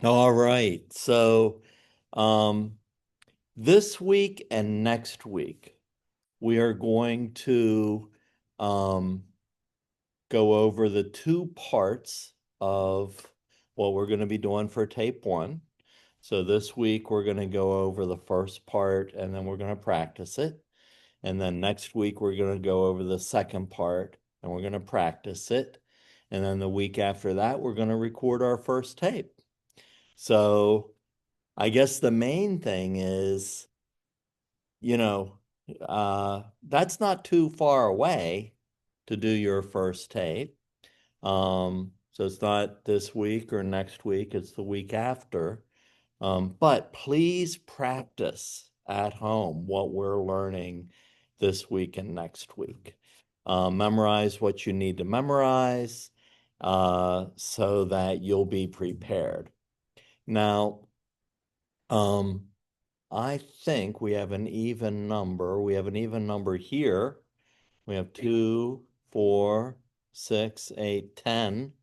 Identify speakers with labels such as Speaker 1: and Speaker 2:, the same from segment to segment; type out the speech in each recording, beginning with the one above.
Speaker 1: All right. Um, this week and next week, we are going to um, go over the two parts of what we're going to be doing for tape one. So this week, we're going to go over the first part and then we're going to practice it. And then next week, we're going to go over the second part and we're going to practice it. And then the week after that, we're going to record our first tape. So I guess the main thing is, you know, that's not too far away to do your first tape. So it's not this week or next week, it's the week after. But please practice at home what we're learning this week and next week. Memorize what you need to memorize so that you'll be prepared. Now, um, I think we have an even number. We have an even number here. We have 2, 4, 6, 8, 10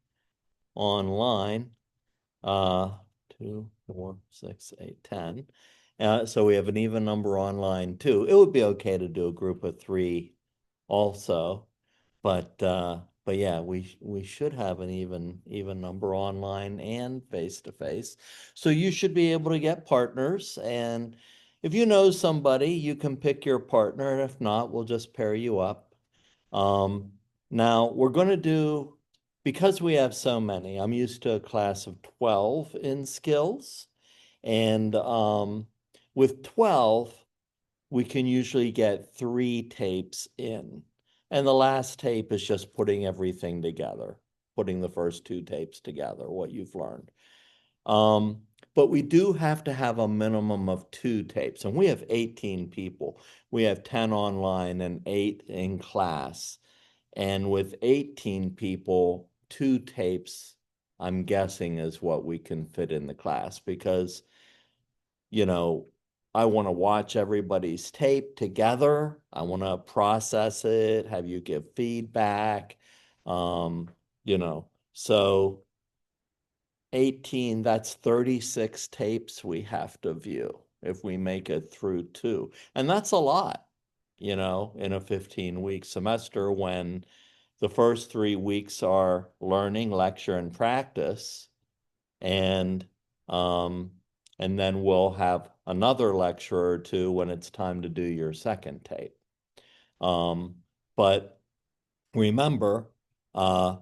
Speaker 1: online. 2, 4, 6, 8, 10. So we have an even number online too. It would be okay to do a group of three also, but yeah, we should have an even number online and face to face. So you should be able to get partners, and if you know somebody, you can pick your partner, and if not, we'll just pair you up. Um, Now we're going to do, because we have so many, I'm used to a class of 12 in skills, and with 12 we can usually get 3 tapes in. And the last tape is just putting everything together, putting the first 2 tapes together, what you've learned. Um, but we do have to have a minimum of 2 tapes. And we have 18 people. We have 10 online and 8 in class. And with 18 people, 2 tapes, I'm guessing, is what we can fit in the class because you know, I want to watch everybody's tape together. I want to process it, have you give feedback. Um, so 18, that's 36 tapes we have to view if we make it through two. And that's a lot, in a 15-week semester when the first 3 weeks are learning, lecture, and practice and um, and then we'll have another lecture or two when it's time to do your second tape. Um, but remember, uh,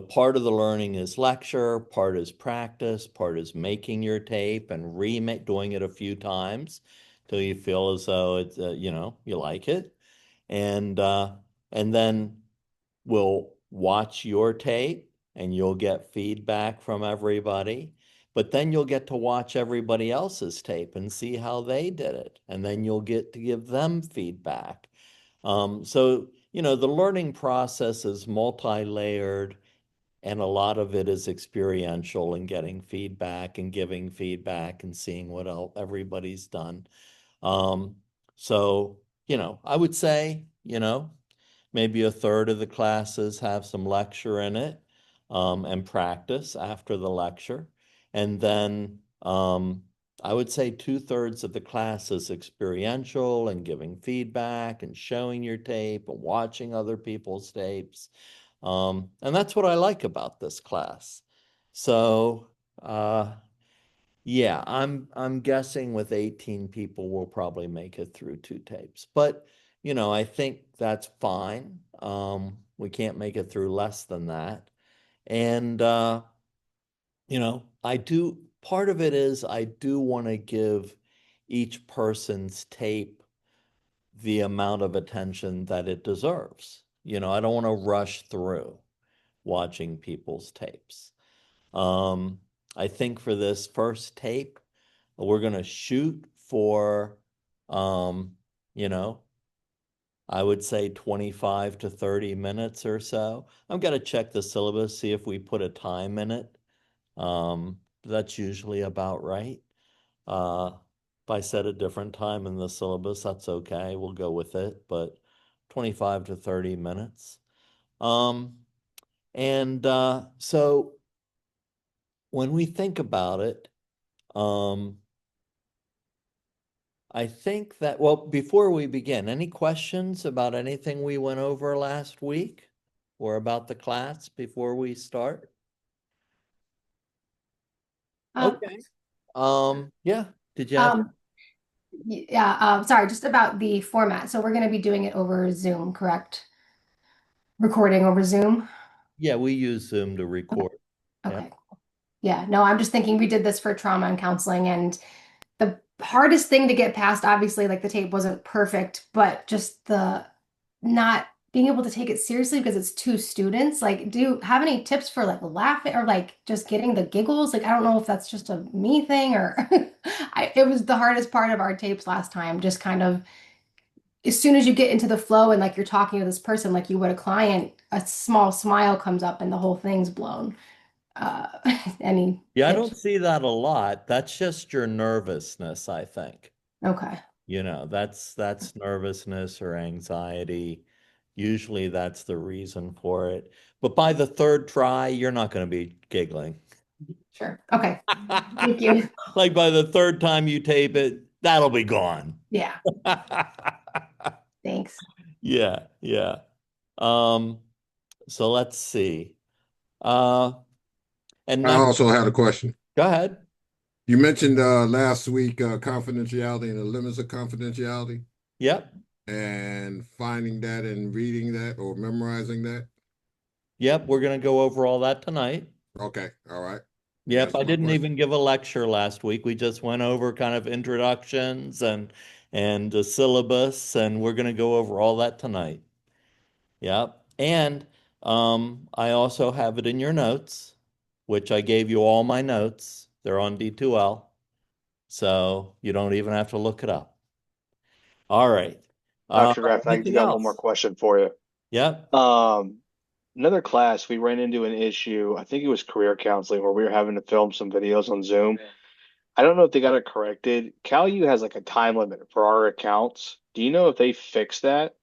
Speaker 1: part of the learning is lecture, part is practice, part is making your tape and remake doing it a few times till you feel as though it's you like it, and uh, and then will watch your tape and you'll get feedback from everybody. But then you'll get to watch everybody else's tape and see how they did it. And then you'll get to give them feedback. So the learning process is multi-layered and a lot of it is experiential and getting feedback and giving feedback and seeing what else everybody's done. Um, I would say, maybe a third of the classes have some lecture in it, and practice after the lecture. And then I would say 2/3 of the class is experiential and giving feedback and showing your tape and watching other people's tapes. And that's what I like about this class. So, uh, yeah, I'm guessing with 18 people we'll probably make it through 2 tapes. But, I think that's fine. We can't make it through less than that. And I do part of it is I do want to give each person's tape the amount of attention that it deserves. I don't want to rush through watching people's tapes. Um, I think for this first tape, we're going to shoot for, um, you know, I would say 25 to 30 minutes or so. I'm going to check the syllabus, see if we put a time in it. That's usually about right. If I set a different time in the syllabus, that's okay. We'll go with it, but 25 to 30 minutes. And so when we think about it, Um, I think that, well, before we begin, any questions about anything we went over last week or about the class before we start?
Speaker 2: Um,
Speaker 1: Okay. Yeah, did you have,
Speaker 2: um, yeah, sorry, just about the format. So we're going to be doing it over Zoom, correct? Recording over Zoom.
Speaker 1: yeah, we use Zoom to record. Yeah.
Speaker 2: Okay. Yeah, no, I'm just thinking we did this for trauma and counseling, and the hardest thing to get past, obviously, like the tape wasn't perfect, but just the not being able to take it seriously because it's two students. Like, do you have any tips for like laughing or like just getting the giggles? Like, I don't know if that's just a me thing or it was the hardest part of our tapes last time, just kind of as soon as you get into the flow and like you're talking to this person like you would a client, a small smile comes up and the whole thing's blown. Uh, any
Speaker 1: Yeah, I
Speaker 2: tips?
Speaker 1: don't see that a lot. That's just your nervousness, I think.
Speaker 2: Okay.
Speaker 1: You know, that's nervousness or anxiety. Usually that's the reason for it. But by the third try, you're not going to be giggling.
Speaker 2: Sure. Okay. Thank you.
Speaker 1: Like by the third time you tape it, that'll be gone.
Speaker 2: Yeah. Thanks.
Speaker 1: Yeah, yeah. Um, so let's see. Uh, and
Speaker 3: I
Speaker 1: next,
Speaker 3: also had a question.
Speaker 1: go ahead.
Speaker 3: You mentioned last week confidentiality and the limits of confidentiality
Speaker 1: Yep.
Speaker 3: and finding that and reading that or memorizing that.
Speaker 1: Yep, we're going to go over all that tonight.
Speaker 3: Okay, all right. You
Speaker 1: Yep, I
Speaker 3: answered my
Speaker 1: didn't
Speaker 3: question.
Speaker 1: even give a lecture last week. We just went over kind of introductions and the syllabus, and we're going to go over all that tonight. Yep. And I also have it in your notes, which I gave you all my notes. They're on D2L, so you don't even have to look it up. All right.
Speaker 4: Dr. Graff, I
Speaker 1: Anything
Speaker 4: got one more
Speaker 1: else?
Speaker 4: question for you.
Speaker 1: Yep.
Speaker 4: Um, Another class, we ran into an issue. I think it was career counseling where we were having to film some videos on Zoom. I don't know if they got it corrected. CalU has like a time limit for our accounts. Do you know if they fixed that?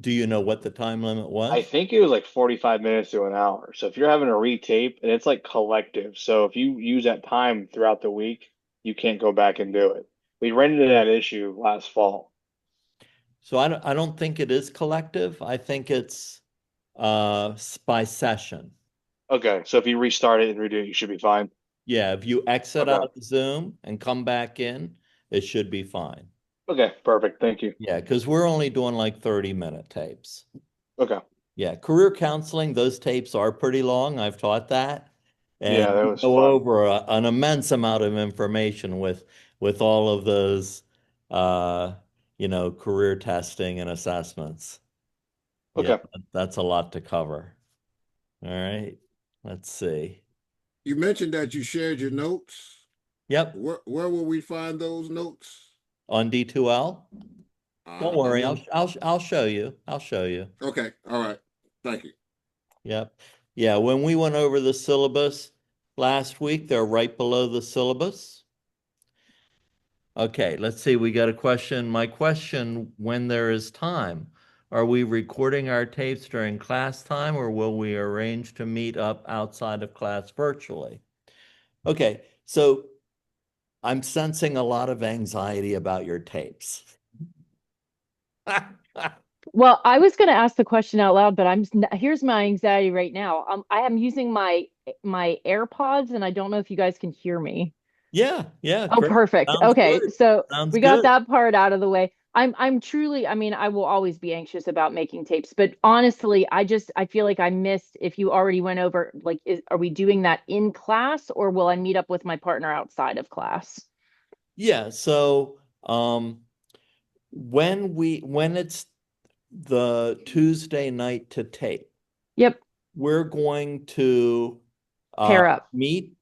Speaker 1: Do you know what the time limit
Speaker 4: I
Speaker 1: was?
Speaker 4: think it was like 45 minutes to an hour. So if you're having a retape and it's like collective, so if you use that time throughout the week, you can't go back and do it. We ran into that issue last fall.
Speaker 1: So I don't think it is collective. I think it's by session.
Speaker 4: Okay, so if you restart it and redo it, you should be fine.
Speaker 1: Yeah, if you exit
Speaker 4: Okay.
Speaker 1: out of Zoom and come back in, it should be fine.
Speaker 4: Okay, perfect. Thank you.
Speaker 1: Yeah, because we're only doing like 30-minute tapes.
Speaker 4: Okay.
Speaker 1: Yeah, career counseling, those tapes are pretty long. I've taught that. And
Speaker 4: Yeah, that
Speaker 1: we
Speaker 4: was
Speaker 1: go
Speaker 4: fun.
Speaker 1: over an immense amount of information with all of those uh, career testing and assessments. Yeah,
Speaker 4: Okay.
Speaker 1: that's a lot to cover. All right. Let's see.
Speaker 3: You mentioned that you shared your notes.
Speaker 1: Yep,
Speaker 3: Where will we find those notes?
Speaker 1: on D2L. Don't
Speaker 3: I
Speaker 1: worry, I'll
Speaker 3: didn't.
Speaker 1: I'll I'll show you. I'll show you.
Speaker 3: Okay, all right. Thank you.
Speaker 1: Yep. Yeah, when we went over the syllabus last week, they're right below the syllabus. Okay, let's see. We got a question. My question, when there is time, are we recording our tapes during class time or will we arrange to meet up outside of class virtually? Okay, so I'm sensing a lot of anxiety about your tapes.
Speaker 5: Well, I was going to ask the question out loud, but here's my anxiety right now. I am using my AirPods, and I don't know if you guys can hear me.
Speaker 1: Yeah, yeah,
Speaker 5: Oh,
Speaker 1: great.
Speaker 5: perfect.
Speaker 1: Sounds
Speaker 5: Okay,
Speaker 1: good.
Speaker 5: so
Speaker 1: Sounds
Speaker 5: we got
Speaker 1: good.
Speaker 5: that part out of the way. I'm truly, I mean, I will always be anxious about making tapes, but honestly, I feel like I missed if you already went over, like, are we doing that in class, or will I meet up with my partner outside of class?
Speaker 1: Yeah, so when it's the Tuesday night to tape,
Speaker 5: Yep,
Speaker 1: we're going to
Speaker 5: pair up.
Speaker 1: meet.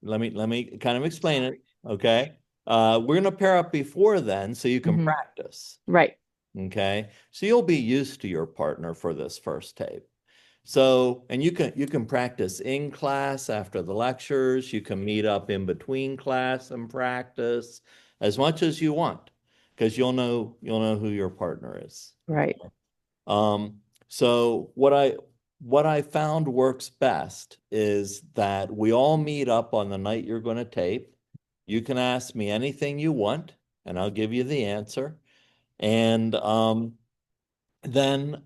Speaker 1: Let me kind of explain it, okay? We're gonna pair up before then so you can
Speaker 5: Hmm.
Speaker 1: practice.
Speaker 5: Right.
Speaker 1: Okay. So you'll be used to your partner for this first tape. So, and you can practice in class after the lectures, you can meet up in between class and practice as much as you want because you'll know who your partner is.
Speaker 5: Right.
Speaker 1: So what I found works best is that we all meet up on the night you're going to tape. You can ask me anything you want, and I'll give you the answer. And then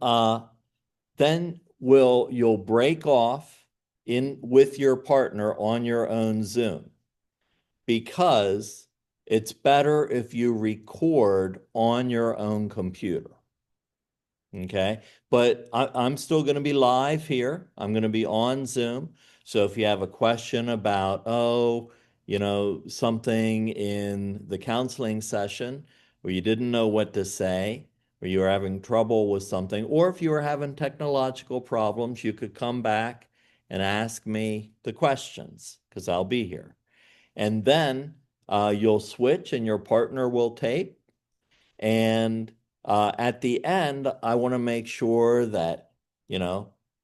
Speaker 1: you'll break off in with your partner on your own Zoom, because it's better if you record on your own computer. Okay, but I'm still going to be live here. I'm going to be on Zoom. So if you have a question about, something in the counseling session where you didn't know what to say, or you were having trouble with something, or if you were having technological problems, you could come back and ask me the questions, because I'll be here. And then you'll switch and your partner will tape. And at the end, I want to make sure that,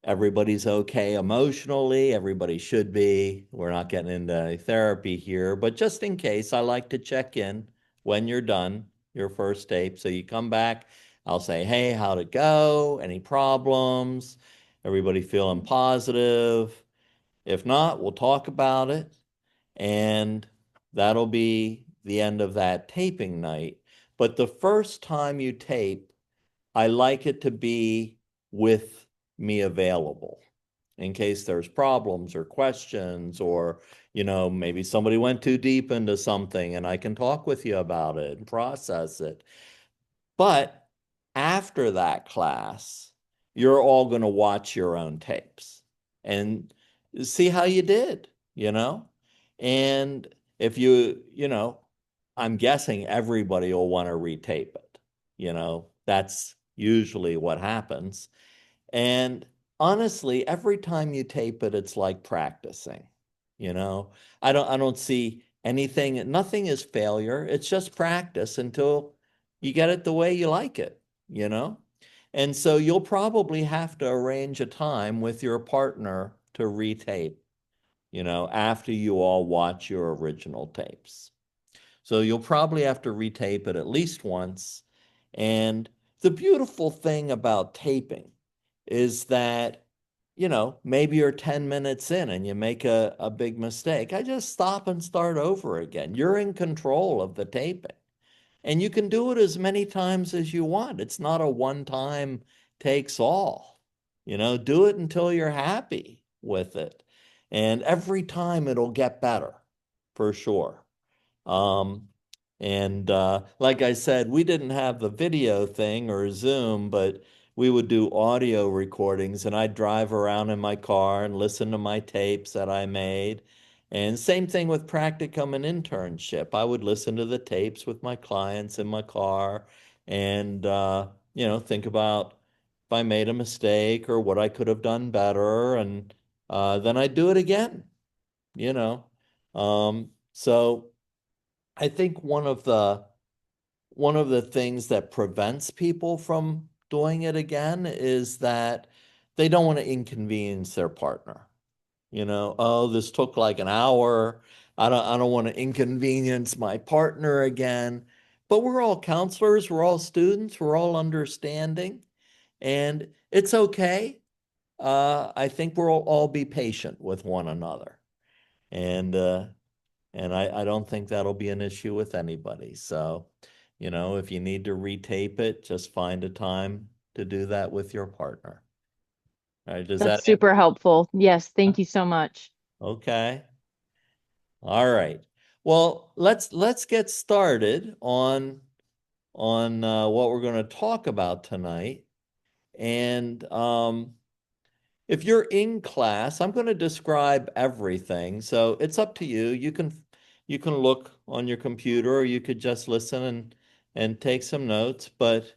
Speaker 1: everybody's okay emotionally. Everybody should be. We're not getting into therapy here, but just in case, I like to check in when you're done your first tape. So you come back, I'll say, hey, how'd it go? Any problems? Everybody feeling positive? If not, we'll talk about it. And that'll be the end of that taping night. But the first time you tape, I like it to be with me available in case there's problems or questions, or, maybe somebody went too deep into something and I can talk with you about it and process it. But after that class, you're all going to watch your own tapes and see how you did, And if I'm guessing everybody will want to retape it. That's usually what happens. And honestly, every time you tape it, it's like practicing. I don't see anything, nothing is failure. It's just practice until you get it the way you like it, And so you'll probably have to arrange a time with your partner to retape, after you all watch your original tapes. So you'll probably have to retape it at least once. And the beautiful thing about taping is that, maybe you're 10 minutes in and you make a big mistake. I just stop and start over again. You're in control of the taping. And you can do it as many times as you want. It's not a one-time takes all. Do it until you're happy with it. And every time it'll get better, for sure. And like I said, we didn't have the video thing or Zoom, but we would do audio recordings, and I'd drive around in my car and listen to my tapes that I made. And same thing with practicum and internship. I would listen to the tapes with my clients in my car and, think about if I made a mistake or what I could have done better. And then I'd do it again, you know. So I think one of the things that prevents people from doing it again is that they don't want to inconvenience their partner. Oh, this took like an hour. I don't want to inconvenience my partner again. But we're all counselors, we're all students, we're all understanding, and it's okay. I think we'll all be patient with one another. And I don't think that'll be an issue with anybody. So, if you need to retape it, just find a time to do that with your partner. All right, does
Speaker 5: That's
Speaker 1: that
Speaker 5: super helpful. Yes, thank you so much.
Speaker 1: okay? All right. Well, let's get started on what we're going to talk about tonight. And if you're in class, I'm going to describe everything. So it's up to you. You can look on your computer, or you could just listen and take some notes. But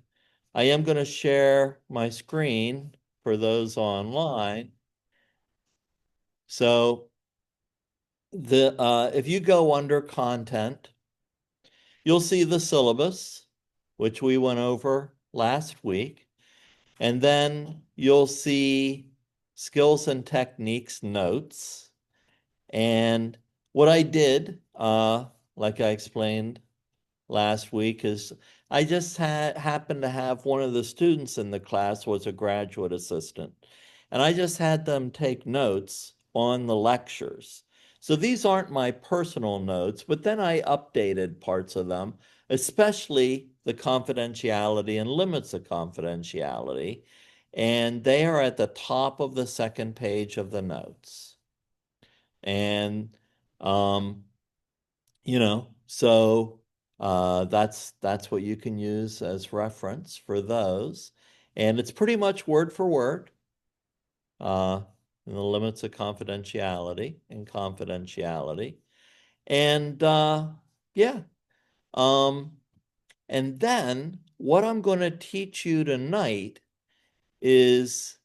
Speaker 1: I am going to share my screen for those online. So if you go under content, you'll see the syllabus, which we went over last week. And then you'll see skills and techniques notes. And what I did, like I explained last week, is I just happened to have one of the students in the class was a graduate assistant. And I just had them take notes on the lectures. So these aren't my personal notes, but then I updated parts of them, especially the confidentiality and limits of confidentiality. And they are at the top of the second page of the notes. And, so that's what you can use as reference for those. And it's pretty much word for word. In the limits of confidentiality and confidentiality. And yeah. And then what I'm going to teach you tonight is,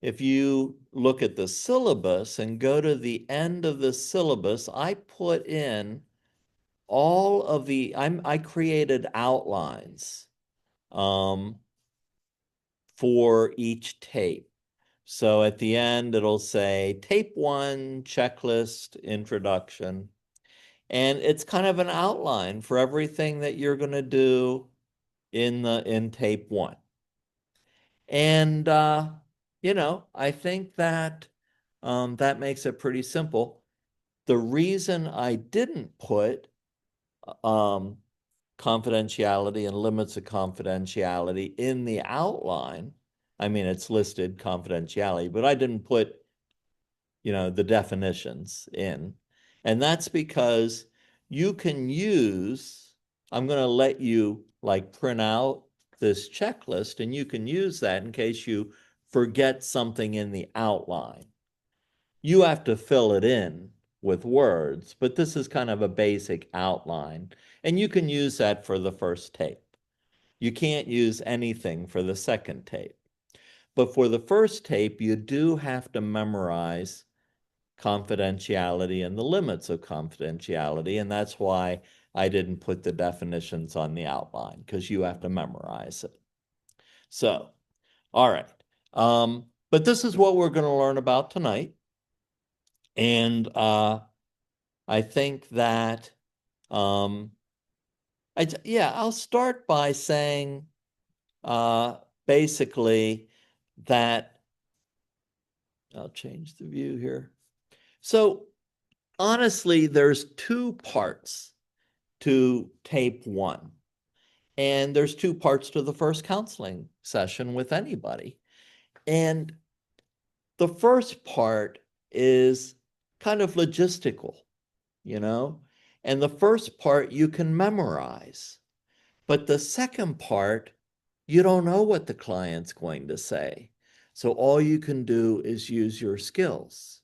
Speaker 1: if you look at the syllabus and go to the end of the syllabus, I put in all of I created outlines for each tape. So at the end, it'll say tape 1, checklist, introduction. And it's kind of an outline for everything that you're going to do in tape 1. And, I think that that makes it pretty simple. The reason I didn't put confidentiality and limits of confidentiality in the outline, I mean, it's listed confidentiality, but I didn't put, the definitions in. And that's because you can use, I'm going to let you like print out this checklist, and you can use that in case you forget something in the outline. You have to fill it in with words, but this is kind of a basic outline, and you can use that for the first tape. You can't use anything for the second tape. But for the first tape, you do have to memorize confidentiality and the limits of confidentiality, and that's why I didn't put the definitions on the outline, because you have to memorize it. So, all right. But this is what we're going to learn about tonight. And I think that, I'll start by saying basically that, I'll change the view here. So honestly, there's 2 parts to tape 1. And there's 2 parts to the first counseling session with anybody. And the first part is kind of logistical, and the first part you can memorize. But the second part, you don't know what the client's going to say. So all you can do is use your skills.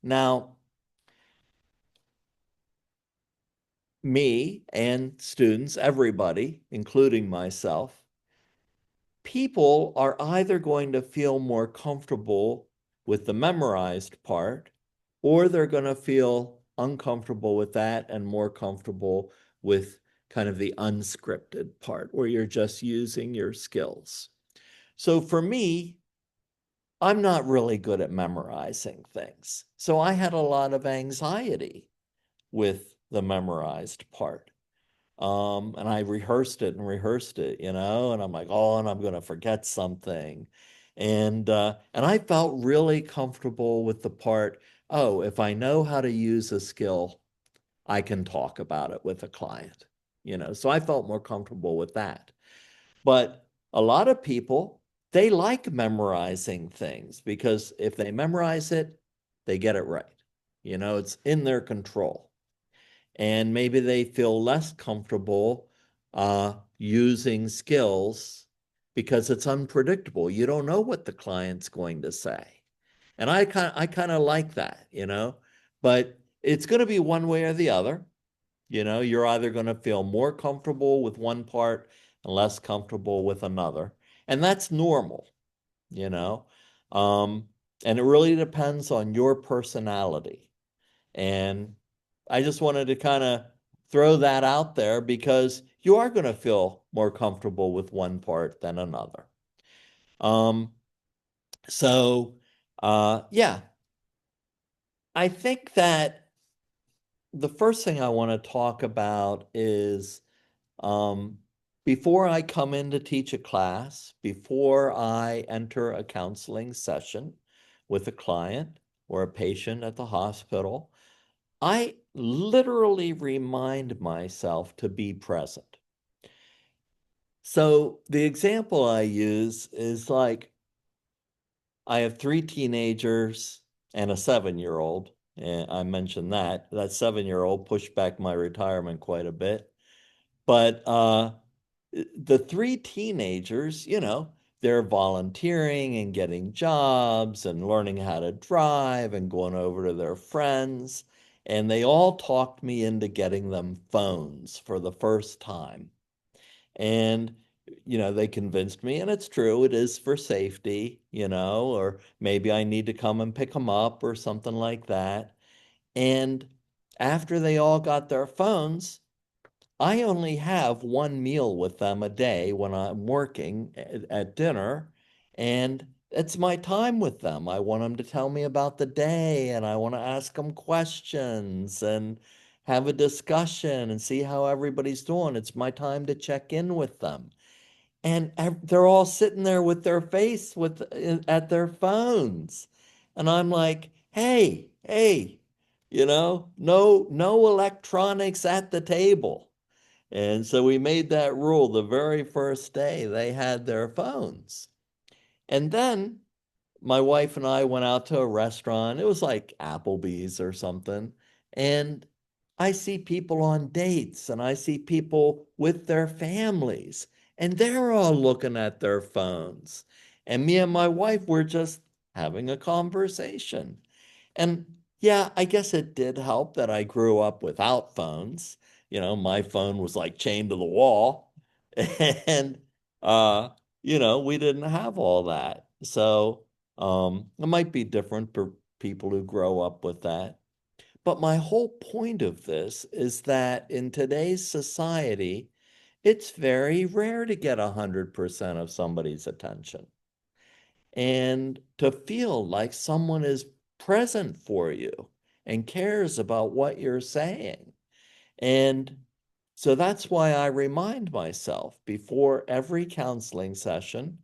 Speaker 1: Now, me and students, everybody, including myself, people are either going to feel more comfortable with the memorized part, or they're going to feel uncomfortable with that and more comfortable with kind of the unscripted part where you're just using your skills. So for me, I'm not really good at memorizing things. So I had a lot of anxiety with the memorized part. And I rehearsed it, and I'm like, oh, and I'm going to forget something. And I felt really comfortable with the part, oh, if I know how to use a skill, I can talk about it with a client, so I felt more comfortable with that. But a lot of people, they like memorizing things, because if they memorize it, they get it right. It's in their control. And maybe they feel less comfortable using skills because it's unpredictable. You don't know what the client's going to say. And I kind of like that, but it's going to be one way or the other. You're either going to feel more comfortable with one part and less comfortable with another. And that's normal, and it really depends on your personality. And I just wanted to kind of throw that out there, because you are going to feel more comfortable with one part than another. Yeah, I think that the first thing I want to talk about is, before I come in to teach a class, before I enter a counseling session with a client or a patient at the hospital, I literally remind myself to be present. So the example I use is like, I have 3 teenagers and a 7-year-old. And I mentioned that 7-year-old pushed back my retirement quite a bit. But the 3 teenagers, they're volunteering and getting jobs and learning how to drive and going over to their friends. And they all talked me into getting them phones for the first time. And, they convinced me, and it's true, it is for safety, or maybe I need to come and pick them up or something like that. And after they all got their phones, I only have one meal with them a day when I'm working at dinner, and it's my time with them. I want them to tell me about the day, and I want to ask them questions and have a discussion and see how everybody's doing. It's my time to check in with them. And they're all sitting there with their face at their phones. And I'm like, hey, no electronics at the table. And so we made that rule the very first day they had their phones. And then my wife and I went out to a restaurant. It was like Applebee's or something. And I see people on dates and I see people with their families, and they're all looking at their phones. And me and my wife were just having a conversation. And yeah, I guess it did help that I grew up without phones. My phone was like chained to the wall. And we didn't have all that. So it might be different for people who grow up with that. But my whole point of this is that in today's society, it's very rare to get 100% of somebody's attention. And to feel like someone is present for you and cares about what you're saying. And so that's why I remind myself before every counseling session,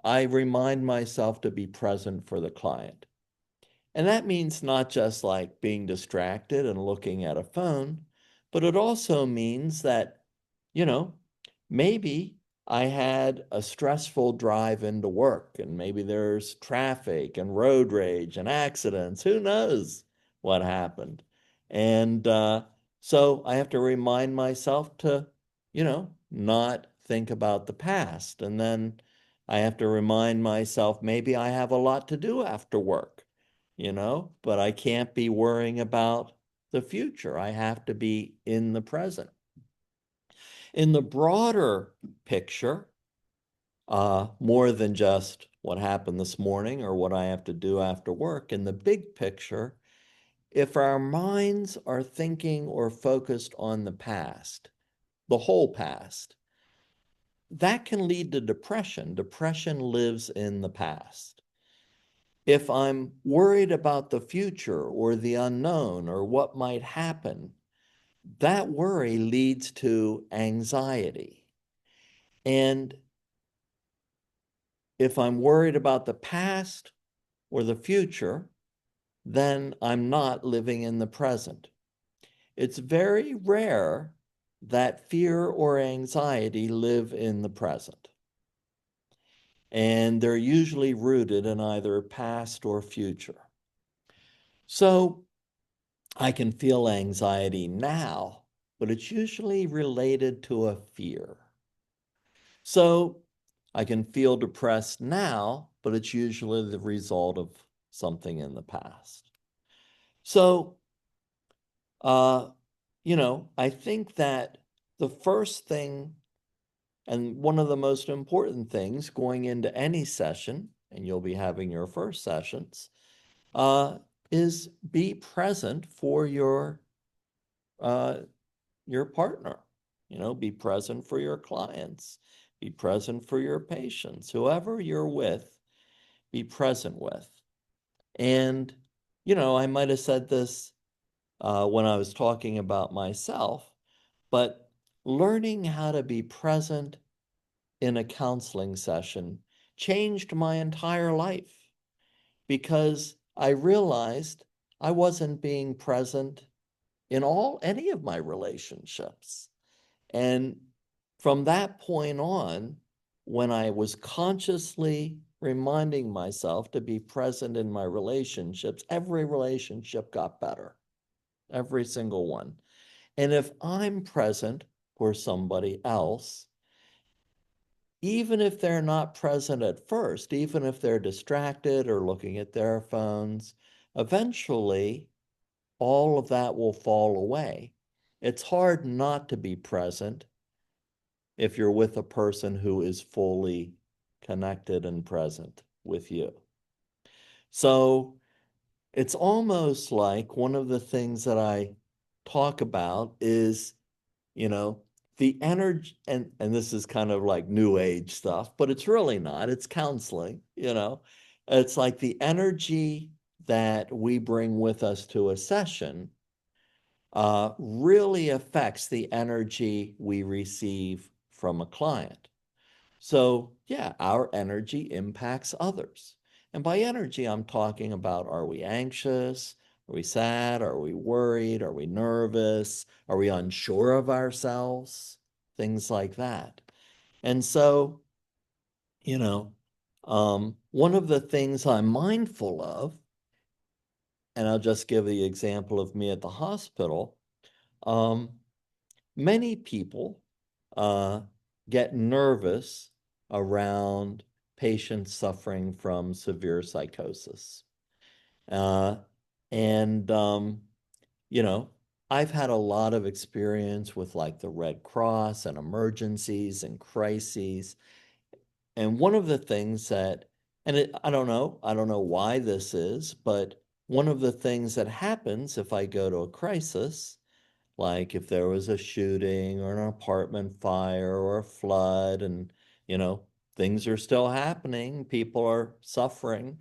Speaker 1: I remind myself to be present for the client. And that means not just like being distracted and looking at a phone, but it also means that, maybe I had a stressful drive into work and maybe there's traffic and road rage and accidents. Who knows what happened? And so I have to remind myself to, not think about the past. And then I have to remind myself maybe I have a lot to do after work, but I can't be worrying about the future. I have to be in the present. In the broader picture, more than just what happened this morning or what I have to do after work, in the big picture, if our minds are thinking or focused on the past, the whole past, that can lead to depression. Depression lives in the past. If I'm worried about the future or the unknown or what might happen, that worry leads to anxiety. And if I'm worried about the past or the future, then I'm not living in the present. It's very rare that fear or anxiety live in the present. And they're usually rooted in either past or future. So I can feel anxiety now, but it's usually related to a fear. So I can feel depressed now, but it's usually the result of something in the past. So, I think that the first thing and one of the most important things going into any session, and you'll be having your first sessions, is be present for your partner. Be present for your clients, be present for your patients, whoever you're with, be present with. And, I might have said this when I was talking about myself, but learning how to be present in a counseling session changed my entire life because I realized I wasn't being present in any of my relationships. And from that point on, when I was consciously reminding myself to be present in my relationships, every relationship got better, every single one. And if I'm present for somebody else, even if they're not present at first, even if they're distracted or looking at their phones, eventually all of that will fall away. It's hard not to be present if you're with a person who is fully connected and present with you. So it's almost like one of the things that I talk about is, the energy, and this is kind of like new age stuff, but it's really not. It's counseling. It's like the energy that we bring with us to a session really affects the energy we receive from a client. So, yeah, our energy impacts others. And by energy, I'm talking about, are we anxious? Are we sad? Are we worried? Are we nervous? Are we unsure of ourselves? Things like that. And so, one of the things I'm mindful of, and I'll just give the example of me at the hospital, many people get nervous around patients suffering from severe psychosis. And, I've had a lot of experience with like the Red Cross and emergencies and crises. And one of the things that, I don't know why this is, but one of the things that happens if I go to a crisis, like if there was a shooting or an apartment fire or a flood and, things are still happening, people are suffering,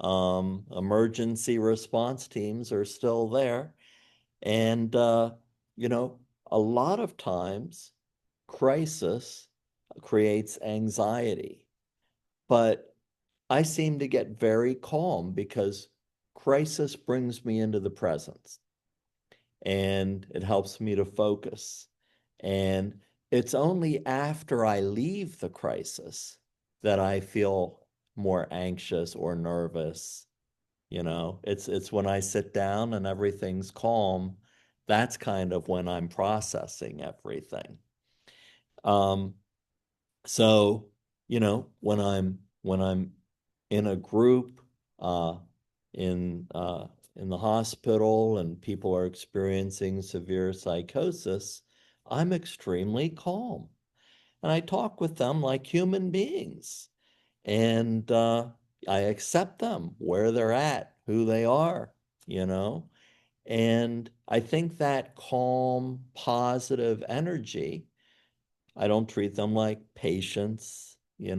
Speaker 1: emergency response teams are still there. And, a lot of times crisis creates anxiety, but I seem to get very calm because crisis brings me into the present and it helps me to focus. And it's only after I leave the crisis that I feel more anxious or nervous. It's when I sit down and everything's calm, that's kind of when I'm processing everything. So, when I'm in a group in the hospital and people are experiencing severe psychosis, I'm extremely calm. And I talk with them like human beings. And I accept them where they're at, who they are. And I think that calm, positive energy, I don't treat them like patients. I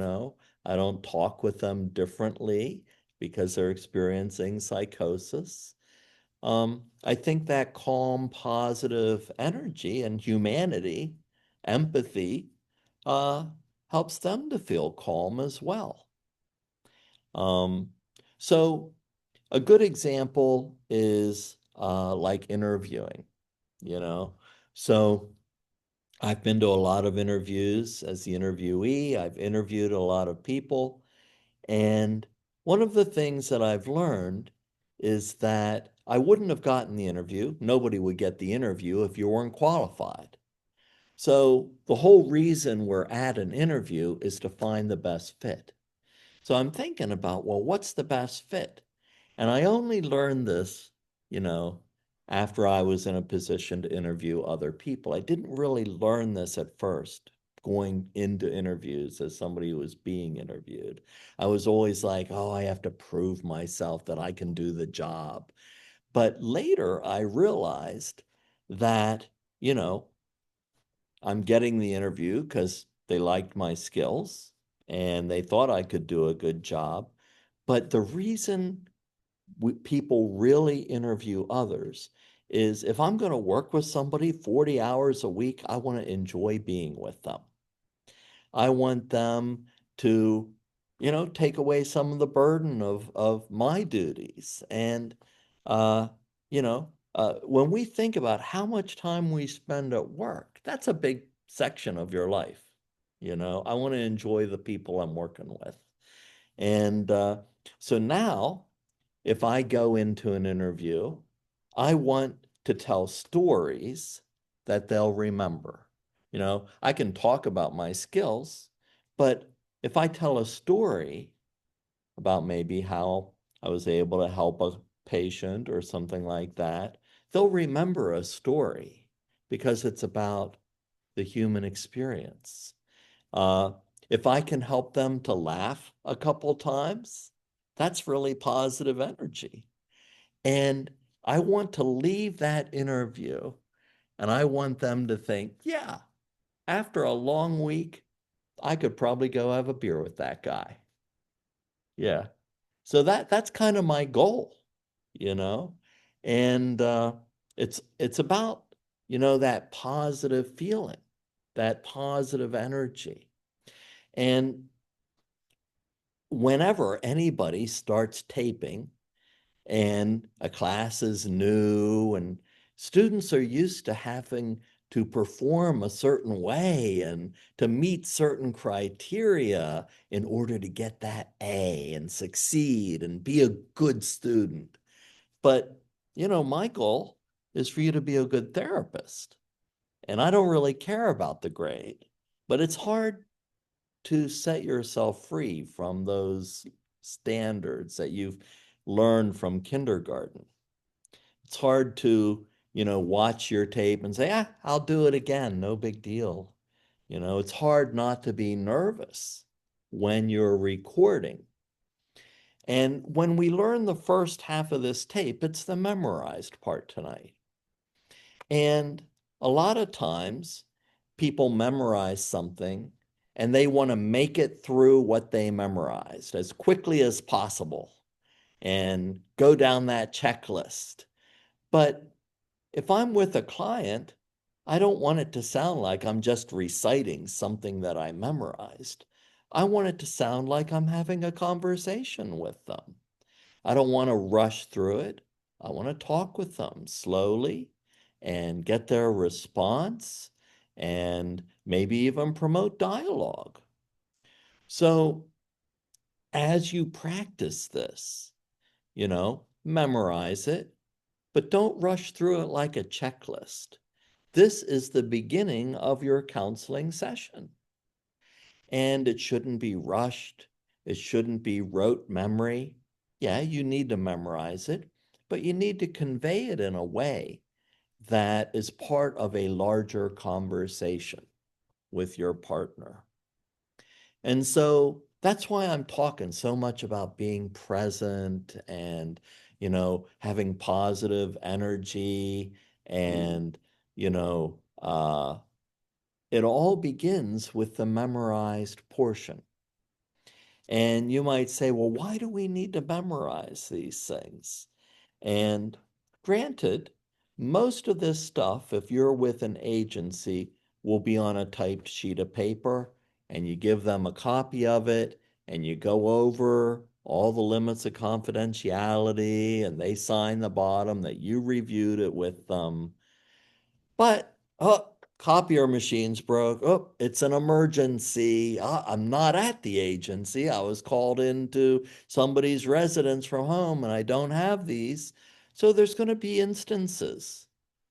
Speaker 1: don't talk with them differently because they're experiencing psychosis. I think that calm, positive energy and humanity, empathy, uh, helps them to feel calm as well. So a good example is like interviewing. So I've been to a lot of interviews as the interviewee. I've interviewed a lot of people. And one of the things that I've learned is that I wouldn't have gotten the interview. Nobody would get the interview if you weren't qualified. So the whole reason we're at an interview is to find the best fit. So I'm thinking about, well, what's the best fit? And I only learned this, you know, after I was in a position to interview other people. I didn't really learn this at first, going into interviews as somebody who was being interviewed. I was always like, oh, I have to prove myself that I can do the job. But later I realized that, you know, I'm getting the interview because they liked my skills and they thought I could do a good job. But the reason people really interview others is if I'm going to work with somebody 40 hours a week, I want to enjoy being with them. I want them to, take away some of the burden of my duties. And, when we think about how much time we spend at work, that's a big section of your life. You know, I want to enjoy the people I'm working with. And so now, if I go into an interview, I want to tell stories that they'll remember. You know, I can talk about my skills, but if I tell a story about maybe how I was able to help a patient or something like that, they'll remember a story because it's about the human experience. Uh, if I can help them to laugh a couple times, that's really positive energy. And I want to leave that interview and I want them to think, yeah, after a long week, I could probably go have a beer with that guy. Yeah. So that's kind of my goal, you know? And it's about, you know, that positive feeling, that positive energy. And whenever anybody starts taping and a class is new and students are used to having to perform a certain way and to meet certain criteria in order to get that A and succeed and be a good student. But, you know, my goal is for you to be a good therapist. And I don't really care about the grade, but it's hard to set yourself free from those standards that you've learned from kindergarten. It's hard to, you know, watch your tape and say, I'll do it again, no big deal. You know, it's hard not to be nervous when you're recording. And when we learn the first half of this tape, it's the memorized part tonight. And a lot of times people memorize something and they want to make it through what they memorized as quickly as possible and go down that checklist. But if I'm with a client, I don't want it to sound like I'm just reciting something that I memorized. I want it to sound like I'm having a conversation with them. I don't want to rush through it. I want to talk with them slowly and get their response and maybe even promote dialogue. So as you practice this, you know, memorize it, but don't rush through it like a checklist. This is the beginning of your counseling session. And it shouldn't be rushed. It shouldn't be rote memory. Yeah, you need to memorize it, but you need to convey it in a way that is part of a larger conversation with your partner. And so that's why I'm talking so much about being present and, you know, having positive energy and, you know, it all begins with the memorized portion. And you might say, well, why do we need to memorize these things? And granted, most of this stuff, if you're with an agency, will be on a typed sheet of paper, and you give them a copy of it, and you go over all the limits of confidentiality, and they sign the bottom that you reviewed it with them. But, oh, copier machine's broke. Oh, it's an emergency. I'm not at the agency. I was called into somebody's residence from home and I don't have these. So there's going to be instances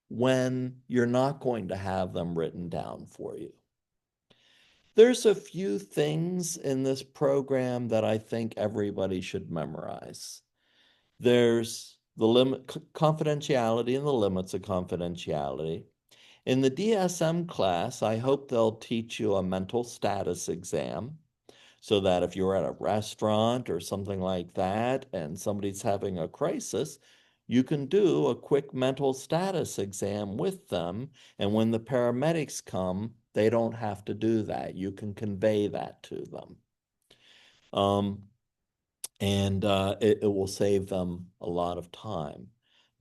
Speaker 1: when you're not going to have them written down for you. There's a few things in this program that I think everybody should memorize. There's the confidentiality and the limits of confidentiality. In the DSM class, I hope they'll teach you a mental status exam so that if you're at a restaurant or something like that and somebody's having a crisis, you can do a quick mental status exam with them. And when the paramedics come, they don't have to do that. You can convey that to them. And it will save them a lot of time.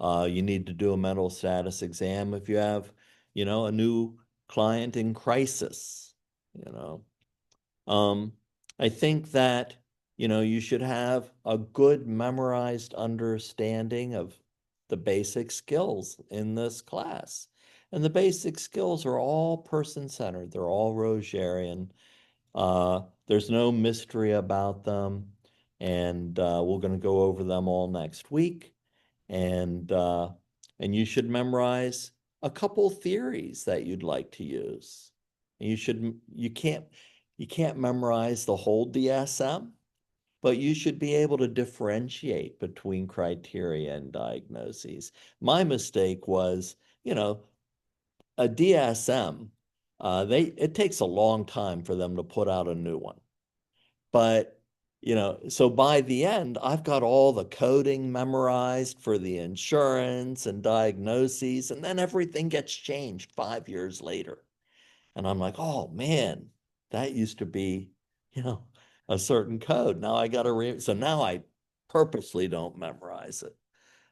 Speaker 1: You need to do a mental status exam if you have, you know, a new client in crisis, you know. I think that, you know, you should have a good memorized understanding of the basic skills in this class. And the basic skills are all person-centered. They're all Rogerian. There's no mystery about them. And we're going to go over them all next week. And you should memorize a couple theories that you'd like to use. You can't memorize the whole DSM, but you should be able to differentiate between criteria and diagnoses. My mistake was, a DSM, it takes a long time for them to put out a new one. But, so by the end, I've got all the coding memorized for the insurance and diagnoses, and then everything gets changed 5 years later. And I'm like, oh man, that used to be, a certain code. Now I got to so now I purposely don't memorize it.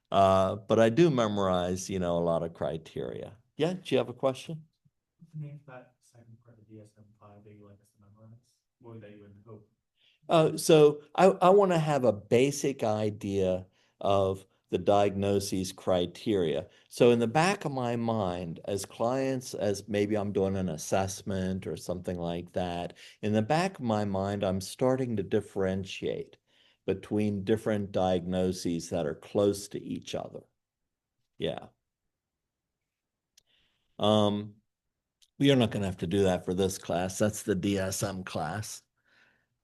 Speaker 1: But I do memorize, a lot of criteria. Yeah, do you have a question?
Speaker 6: Name that second part of DSM-5 that you like us to memorize, or that you would hope.
Speaker 1: So I want to have a basic idea of the diagnoses criteria. So in the back of my mind, as clients, as maybe I'm doing an assessment or something like that, in the back of my mind, I'm starting to differentiate between different diagnoses that are close to each other. Yeah. You're not going to have to do that for this class. That's the DSM class.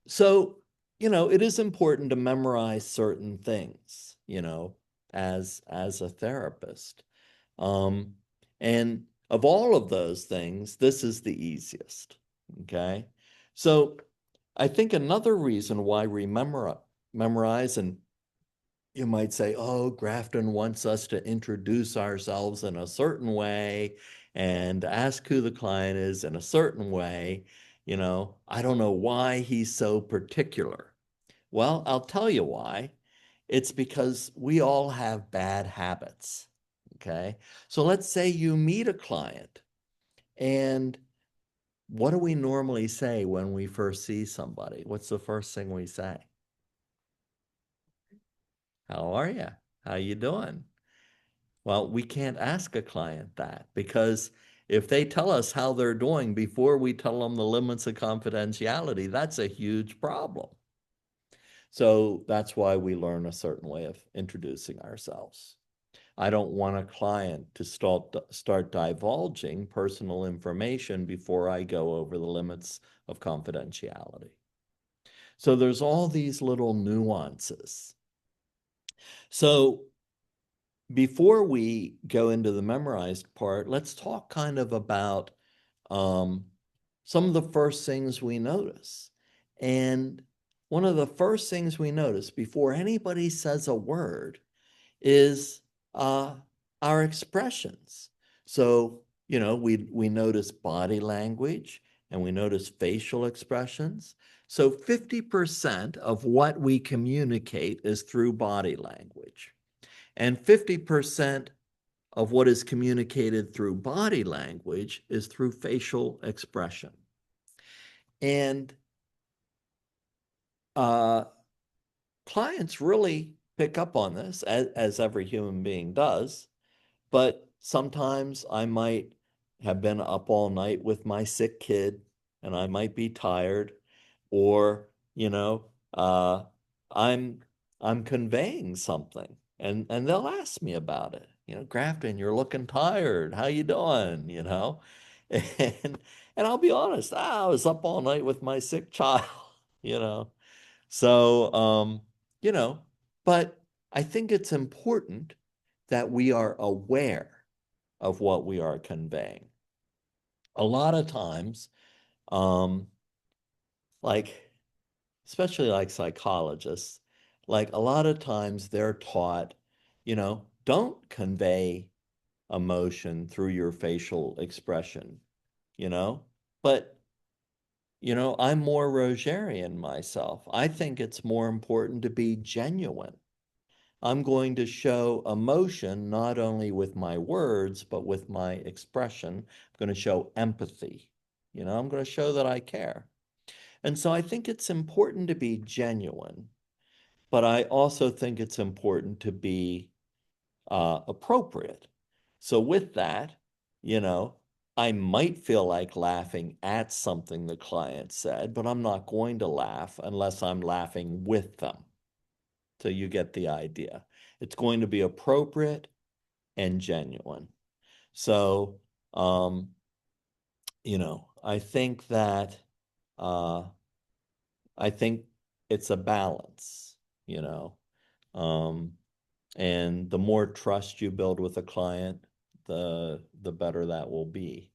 Speaker 1: So, it is important to memorize certain things, as a therapist. And of all of those things, this is the easiest, okay? So I think another reason why we memorize, and you might say, oh, Grafton wants us to introduce ourselves in a certain way and ask who the client is in a certain way. I don't know why he's so particular. Well, I'll tell you why. It's because we all have bad habits, okay? So let's say you meet a client, and what do we normally say when we first see somebody? What's the first thing we say? How are you? How you doing? Well, we can't ask a client that, because if they tell us how they're doing before we tell them the limits of confidentiality, that's a huge problem. So that's why we learn a certain way of introducing ourselves. I don't want a client to start divulging personal information before I go over the limits of confidentiality. So there's all these little nuances. So before we go into the memorized part, let's talk kind of about some of the first things we notice. And one of the first things we notice before anybody says a word is our expressions. So, we notice body language and we notice facial expressions. So 50% of what we communicate is through body language. And 50% of what is communicated through body language is through facial expression. And clients really pick up on this, as every human being does, but sometimes I might have been up all night with my sick kid and I might be tired, or, I'm conveying something and they'll ask me about it. Grafton, you're looking tired. How you doing? And I'll be honest, I was up all night with my sick child, So, but I think it's important that we are aware of what we are conveying. A lot of times, especially like psychologists, a lot of times they're taught, don't convey emotion through your facial expression, but I'm more Rogerian myself. I think it's more important to be genuine. I'm going to show emotion not only with my words, but with my expression. I'm going to show empathy. I'm going to show that I care. And so I think it's important to be genuine, but I also think it's important to be appropriate. So with that, you know, I might feel like laughing at something the client said, but I'm not going to laugh unless I'm laughing with them. So you get the idea. It's going to be appropriate and genuine. So, you know, uh, I think it's a balance, you know. And the more trust you build with a client, the better that will be.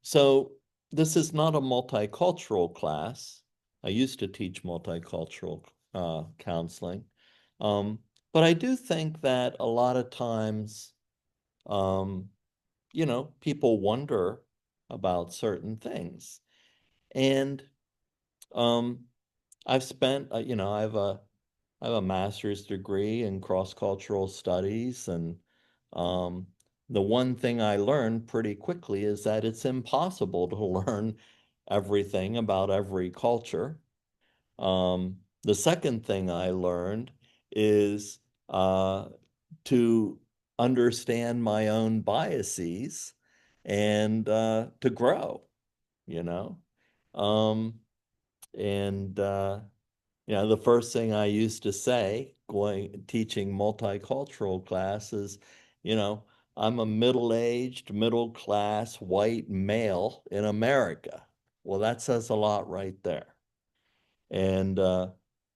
Speaker 1: So this is not a multicultural class. I used to teach multicultural counseling. But I do think that a lot of times, you know, people wonder about certain things. And I've spent, you know, I have a master's degree in cross-cultural studies, and um, the one thing I learned pretty quickly is that it's impossible to learn everything about every culture. The second thing I learned is to understand my own biases and to grow, you know. Um, and you know, the first thing I used to say teaching multicultural classes, you know, I'm a middle-aged, middle-class white male in America. Well, that says a lot right there. And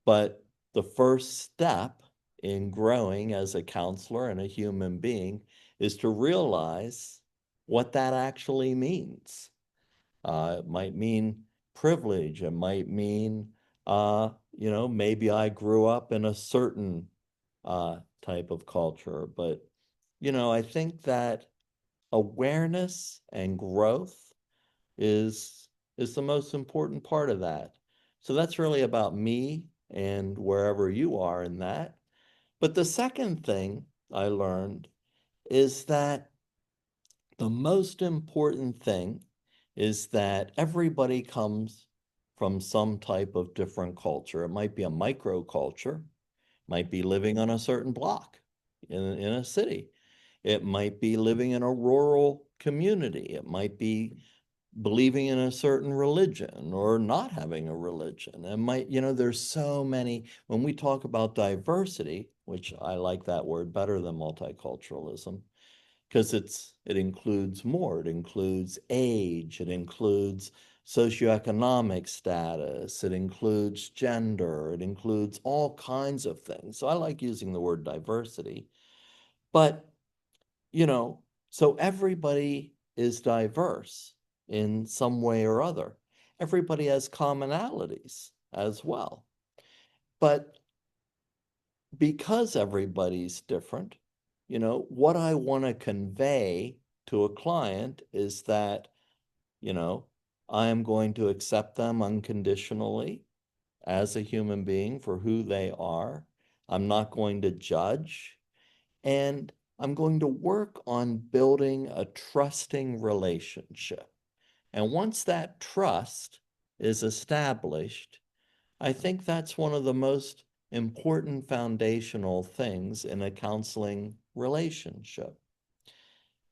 Speaker 1: but the first step in growing as a counselor and a human being is to realize what that actually means. It might mean privilege. It might mean, you know, maybe I grew up in a certain type of culture. But, you know, I think that awareness and growth is is the most important part of that. So that's really about me and wherever you are in that. But the second thing I learned is that the most important thing is that everybody comes from some type of different culture. It might be a microculture, might be living on a certain block in a city. It might be living in a rural community. It might be believing in a certain religion or not having a religion. It might, you know, there's so many, when we talk about diversity, which I like that word better than multiculturalism, because it includes more. It includes age, it includes socioeconomic status, it includes gender, it includes all kinds of things. So I like using the word diversity. But, you know, so everybody is diverse in some way or other. Everybody has commonalities as well. But because everybody's different, you know, what I want to convey to a client is that, you know, I am going to accept them unconditionally as a human being for who they are. I'm not going to judge. And I'm going to work on building a trusting relationship. And once that trust is established, I think that's one of the most important foundational things in a counseling relationship.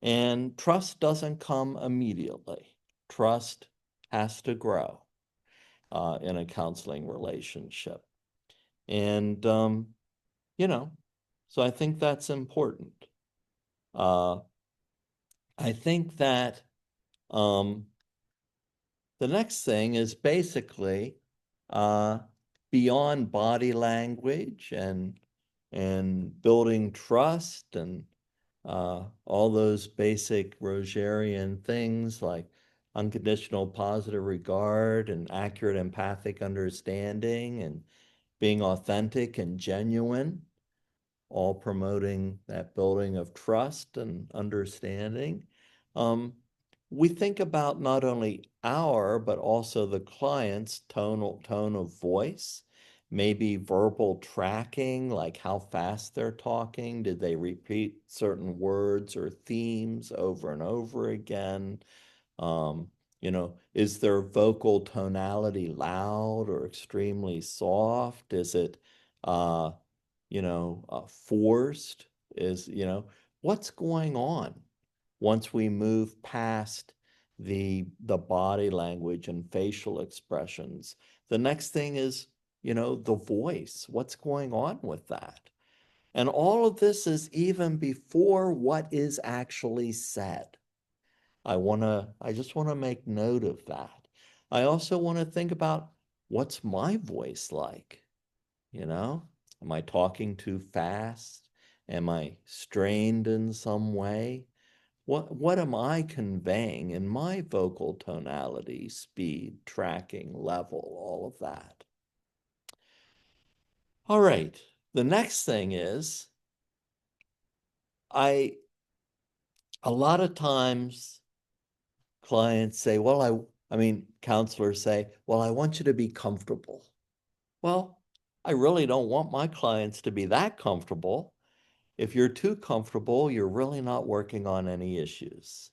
Speaker 1: And trust doesn't come immediately. Trust has to grow in a counseling relationship. And, you know, so I think that's important. I think that um, the next thing is basically beyond body language and building trust and all those basic Rogerian things like unconditional positive regard and accurate empathic understanding and being authentic and genuine, all promoting that building of trust and understanding. We think about not only our, but also the client's tone of voice, maybe verbal tracking, like how fast they're talking. Did they repeat certain words or themes over and over again? Um, you know, is their vocal tonality loud or extremely soft? Is it forced? Is, what's going on once we move past the body language and facial expressions? The next thing is, the voice. What's going on with that? And all of this is even before what is actually said. I just want to make note of that. I also want to think about, what's my voice like? Am I talking too fast? Am I strained in some way? What am I conveying in my vocal tonality, speed, tracking, level, all of that? All right. The next thing is, a lot of times clients say, well, counselors say, well, I want you to be comfortable. Well, I really don't want my clients to be that comfortable. If you're too comfortable, you're really not working on any issues,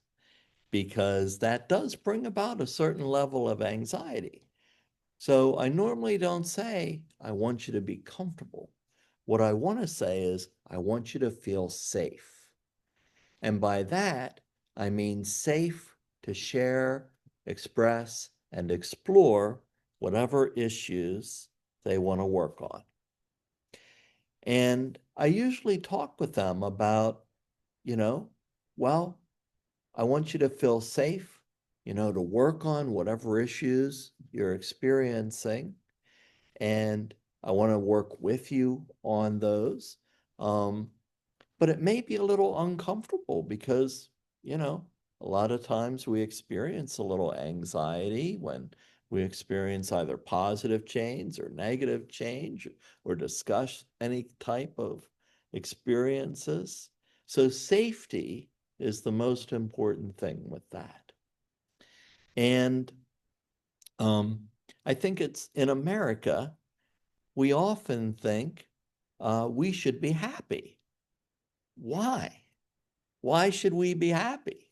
Speaker 1: because that does bring about a certain level of anxiety. So I normally don't say, I want you to be comfortable. What I want to say is, I want you to feel safe. And by that, I mean safe to share, express, and explore whatever issues they want to work on. And I usually talk with them about, well, I want you to feel safe, to work on whatever issues you're experiencing. And I want to work with you on those. But it may be a little uncomfortable because, a lot of times we experience a little anxiety when we experience either positive change or negative change, or discuss any type of experiences. So safety is the most important thing with that. And I think it's in America, we often think we should be happy. Why? Why should we be happy?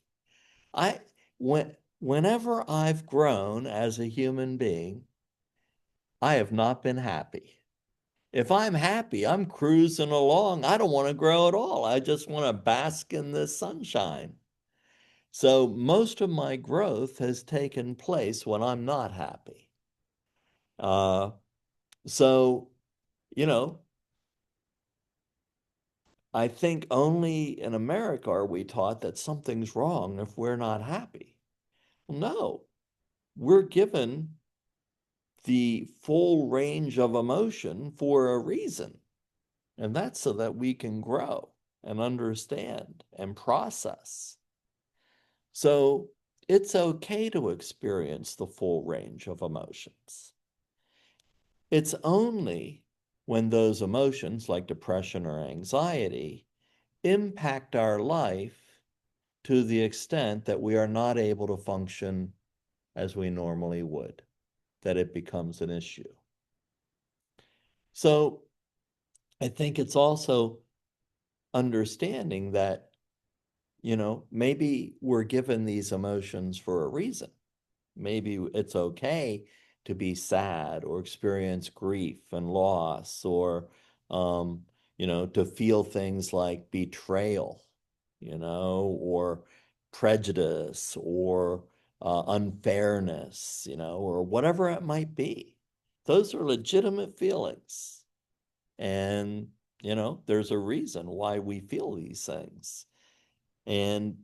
Speaker 1: Whenever I've grown as a human being, I have not been happy. If I'm happy, I'm cruising along. I don't want to grow at all. I just want to bask in the sunshine. So most of my growth has taken place when I'm not happy. So, I think only in America are we taught that something's wrong if we're not happy. Well, no, we're given the full range of emotion for a reason. And that's so that we can grow and understand and process. So it's okay to experience the full range of emotions. It's only when those emotions, like depression or anxiety, impact our life to the extent that we are not able to function as we normally would, that it becomes an issue. So I think it's also understanding that, maybe we're given these emotions for a reason. Maybe it's okay to be sad or experience grief and loss, or, to feel things like betrayal, or prejudice, or unfairness, or whatever it might be. Those are legitimate feelings. And, there's a reason why we feel these things. And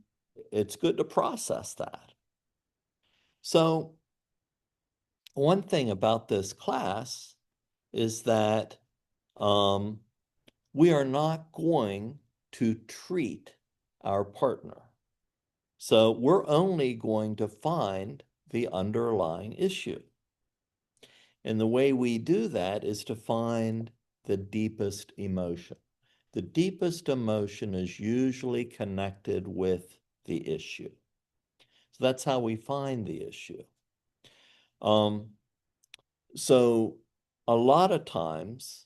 Speaker 1: it's good to process that. So, one thing about this class is that we are not going to treat our partner. So we're only going to find the underlying issue. And the way we do that is to find the deepest emotion. The deepest emotion is usually connected with the issue. So that's how we find the issue. So a lot of times,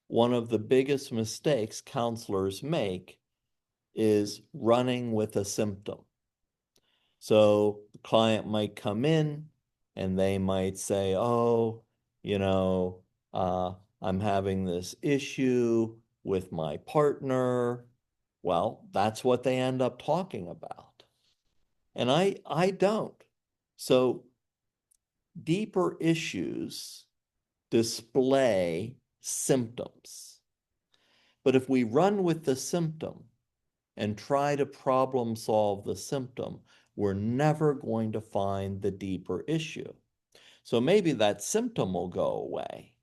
Speaker 1: one of the biggest mistakes counselors make is running with a symptom. So the client might come in and they might say, oh, I'm having this issue with my partner. Well, that's what they end up talking about. And I don't. So deeper issues display symptoms. But if we run with the symptom and try to problem solve the symptom, we're never going to find the deeper issue. So maybe that symptom will go away,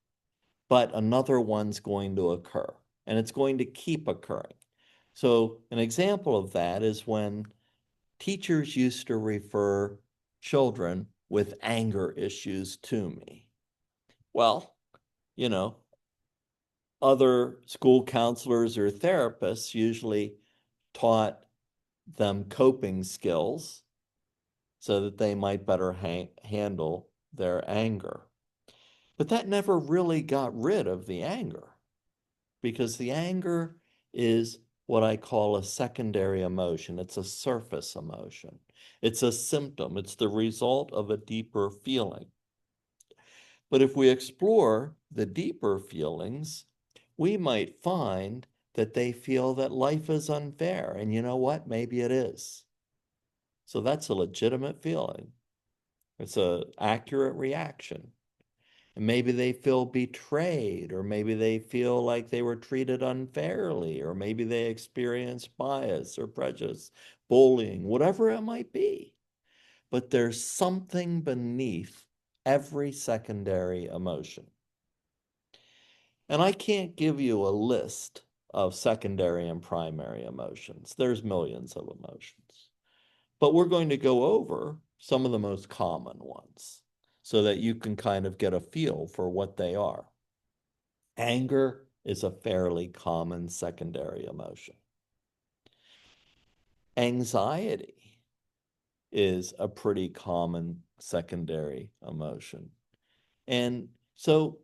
Speaker 1: but another one's going to occur, and it's going to keep occurring. So an example of that is when teachers used to refer children with anger issues to me. Well, you know, other school counselors or therapists usually taught them coping skills so that they might better handle their anger. But that never really got rid of the anger, because the anger is what I call a secondary emotion. It's a surface emotion. It's a symptom. It's the result of a deeper feeling. But if we explore the deeper feelings, we might find that they feel that life is unfair. And you know what? Maybe it is. So that's a legitimate feeling. It's an accurate reaction. And maybe they feel betrayed, or maybe they feel like they were treated unfairly, or maybe they experience bias or prejudice, bullying, whatever it might be. But there's something beneath every secondary emotion. And I can't give you a list of secondary and primary emotions. There's millions of emotions. But we're going to go over some of the most common ones so that you can kind of get a feel for what they are. Anger is a fairly common secondary emotion. Anxiety is a pretty common secondary emotion. And so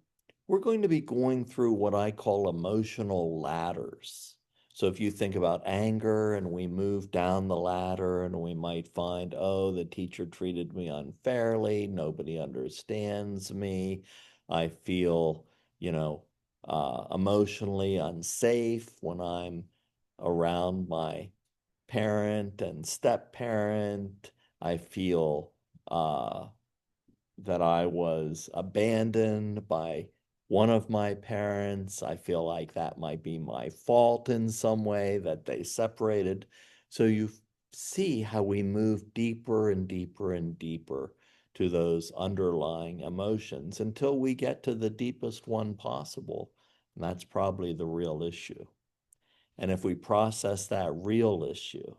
Speaker 1: we're going to be going through what I call emotional ladders. So if you think about anger and we move down the ladder and we might find, oh, the teacher treated me unfairly, nobody understands me, I feel, emotionally unsafe when I'm around my parent and step-parent, I feel that I was abandoned by one of my parents. I feel like that might be my fault in some way that they separated. So you see how we move deeper and deeper and deeper to those underlying emotions until we get to the deepest one possible. And that's probably the real issue. And if we process that real issue,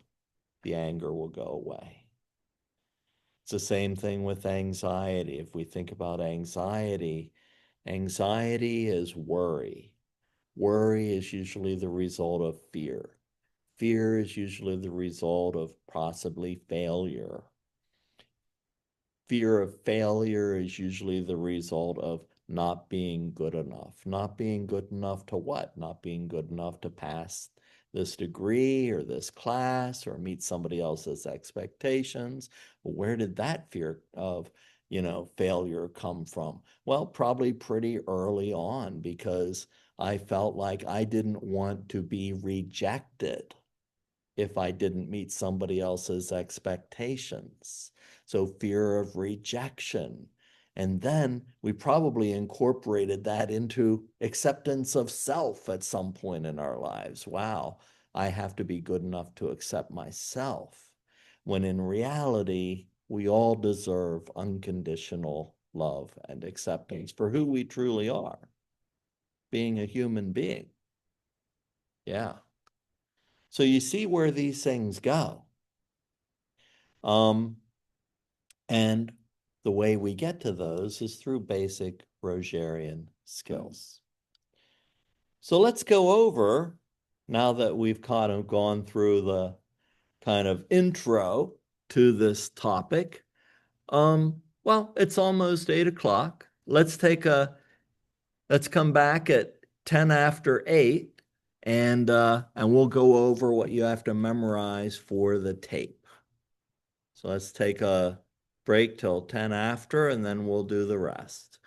Speaker 1: the anger will go away. It's the same thing with anxiety. If we think about anxiety, anxiety is worry. Worry is usually the result of fear. Fear is usually the result of possibly failure. Fear of failure is usually the result of not being good enough. Not being good enough to what? Not being good enough to pass this degree or this class or meet somebody else's expectations. Where did that fear of, failure come from? Well, probably pretty early on, because I felt like I didn't want to be rejected if I didn't meet somebody else's expectations. So fear of rejection. And then we probably incorporated that into acceptance of self at some point in our lives. Wow, I have to be good enough to accept myself. When in reality, we all deserve unconditional love and acceptance for who we truly are, being a human being. Yeah. So you see where these things go. And the way we get to those is through basic Rogerian skills. So let's go over, now that we've kind of gone through the kind of intro to this topic. Well, it's almost 8 o'clock. Let's come back at 10 after 8, and we'll go over what you have to memorize for the tape. So let's take a break till 10 after, and then we'll do the rest.